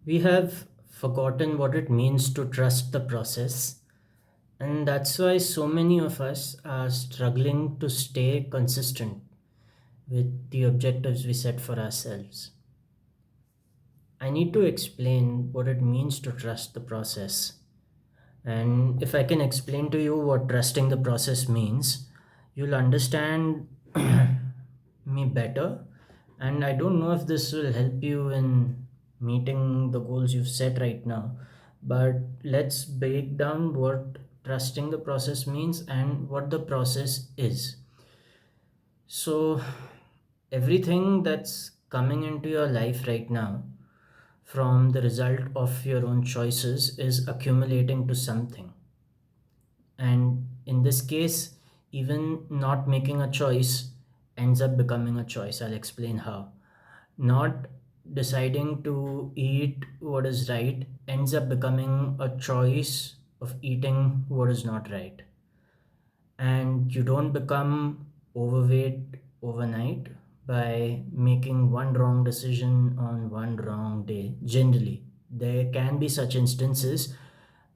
We have forgotten what it means to trust the process, and that's why so many of us are struggling to stay consistent with the objectives we set for ourselves. I need to explain what it means to trust the process. And if I can explain to you what trusting the process means, you'll understand me better. And I don't know if this will help you in meeting the goals you've set right now. But let's break down what trusting the process means and what the process is. So, everything that's coming into your life right now from the result of your own choices is accumulating to something. And in this case, even not making a choice ends up becoming a choice. I'll explain how. Not deciding to eat what is right ends up becoming a choice of eating what is not right. And you don't become overweight overnight by making one wrong decision on one wrong day. Generally, there can be such instances,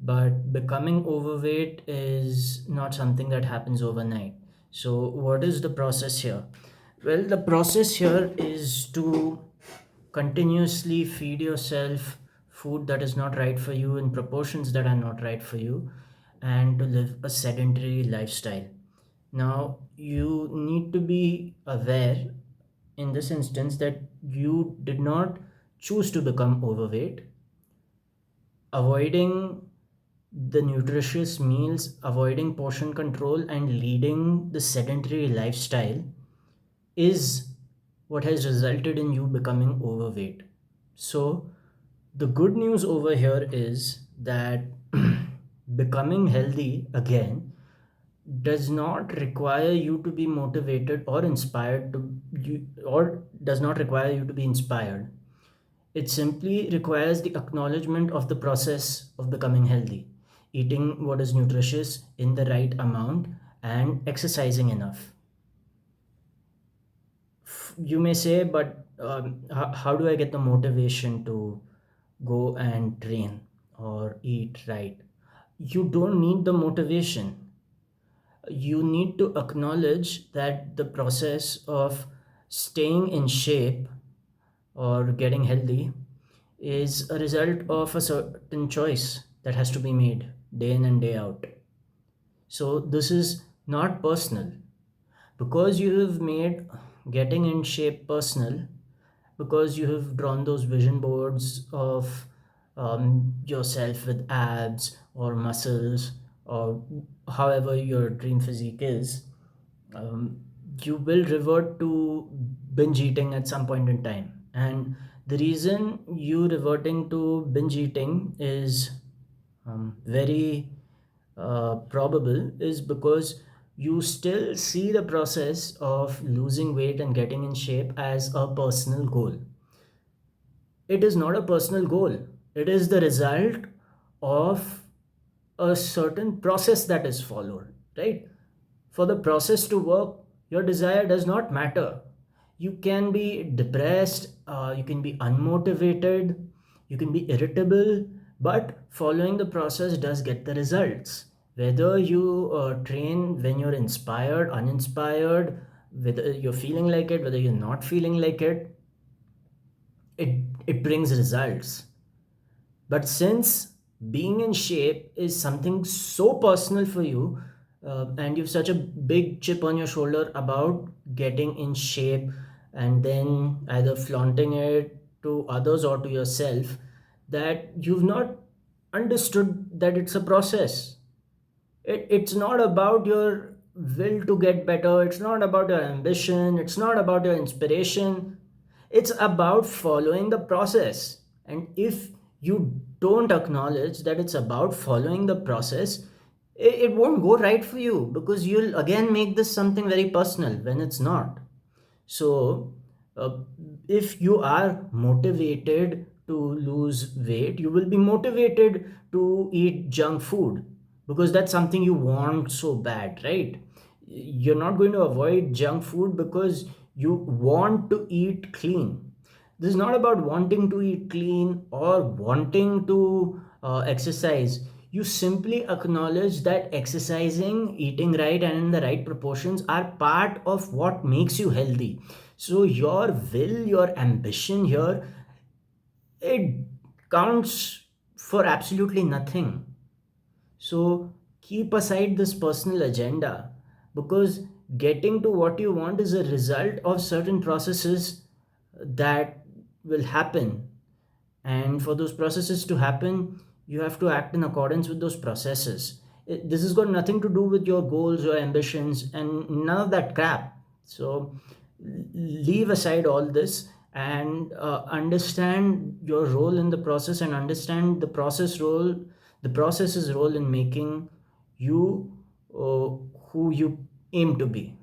but becoming overweight is not something that happens overnight. So, what is the process here? Well, the process here is to continuously feed yourself food that is not right for you in proportions that are not right for you, and to live a sedentary lifestyle. Now, you need to be aware in this instance that you did not choose to become overweight. Avoiding the nutritious meals, avoiding portion control, and leading the sedentary lifestyle is what has resulted in you becoming overweight. So, the good news over here is that becoming healthy again does not require you to be motivated or inspired to you, or does not require you to be inspired. It simply requires the acknowledgement of the process of becoming healthy, eating what is nutritious in the right amount, and exercising enough. You may say, but how do I get the motivation to go and train or eat right? You don't need the motivation. You need to acknowledge that the process of staying in shape or getting healthy is a result of a certain choice that has to be made day in and day out. So, this is not personal. Because you have made getting in shape personal, because you have drawn those vision boards of yourself with abs or muscles or however your dream physique is, um, you will revert to binge eating at some point in time. And the reason you reverting to binge eating is very probable is because you still see the process of losing weight and getting in shape as a personal goal. It is not a personal goal, it is the result of a certain process that is followed, right? For the process to work, your desire does not matter. You can be depressed, you can be unmotivated, you can be irritable, but following the process does get the results. Whether you train when you're inspired, uninspired, whether you're feeling like it, whether you're not feeling like it, it brings results. But since being in shape is something so personal for you, and you've such a big chip on your shoulder about getting in shape and then either flaunting it to others or to yourself, that you've not understood that it's a process. It's not about your will to get better, it's not about your ambition, it's not about your inspiration, it's about following the process. And if you don't acknowledge that it's about following the process, it won't go right for you, because you'll again make this something very personal when it's not. So, uh, if you are motivated to lose weight, you will be motivated to eat junk food because that's something you want so bad, right? You're not going to avoid junk food because you want to eat clean. This is not about wanting to eat clean or wanting to exercise. You simply acknowledge that exercising, eating right, and in the right proportions are part of what makes you healthy. So, your will, your ambition here, it counts for absolutely nothing. So keep aside this personal agenda, because getting to what you want is a result of certain processes that will happen. And for those processes to happen, you have to act in accordance with those processes. This has got nothing to do with your goals or ambitions and none of that crap. So leave aside all this and understand your role in the process, and understand the process's role in making you uh, who you aim to be.